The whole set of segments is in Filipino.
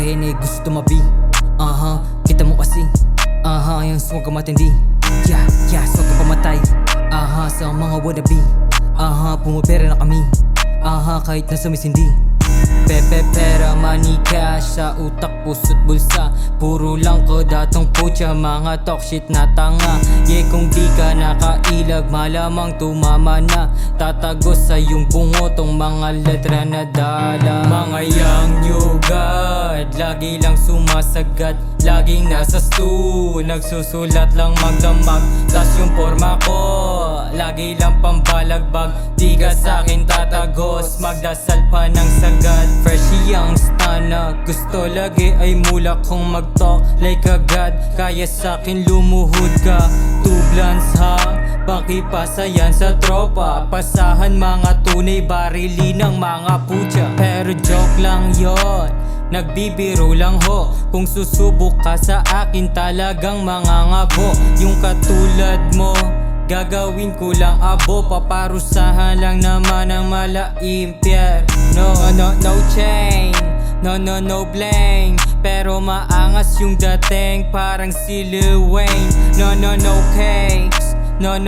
kaya na gusto mabi. Kita mo kasi yung swag ka matindi. Swag ka pamatay. Sa mga wannabe. Pumapera na kami. Kahit nasa misindi. Pera, money, cash sa utak, puso't bulsa. Puro lang kodatong putya, mga talk shit na tanga. Kung di ka nakailag, malamang tumama na. Tatagos sa iyong bungotong mga letra na dala. Mga young new god, lagi lang sumasagad, laging nasa stu, nagsusulat lang magdamag. Tas yung forma ko, lagi lang pambalagbag. Di ka sa'kin tatagos, magdasal pa ng sagad. Fresh young stana, gusto lagi ay mula kong mag-talk like a god. Kaya sa'kin lumuhod ka, tublans ha. Pakipasayan sa tropa, pasahan mga tunay, barili ng mga putya. Pero joke lang yon, nagbibiro lang ho. Kung susubok ka sa akin talagang mangangabo. Yung katulad mo, gagawin ko lang abo. Paparusahan lang naman ang malaimpyer. No chain, no bling. Pero maangas yung dating, parang si Lil Wayne. No cakes, no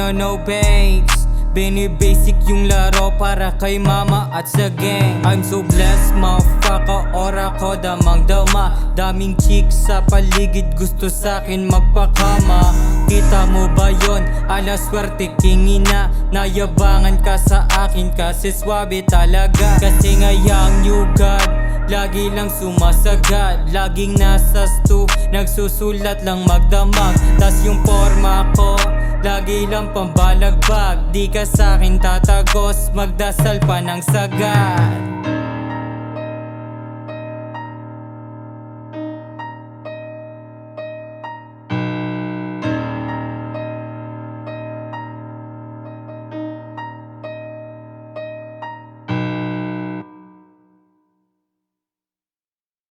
babes. Bini-basic yung laro para kay mama at sa gang. I'm so blessed, motherfucker, ora ko damang-dama. Daming chicks sa paligid, gusto sa'kin magpakama. Kita mo ba yun? Ala swerte kingina. Nayabangan ka sa akin kasi swabe talaga. Kasi nga young new god, lagi lang sumasagad, laging nasa stu, nagsusulat lang magdamag. Tas yung forma ko, lagi lang pambalagbag. Di ka sa'kin tatagos, magdasal pa ng sagad.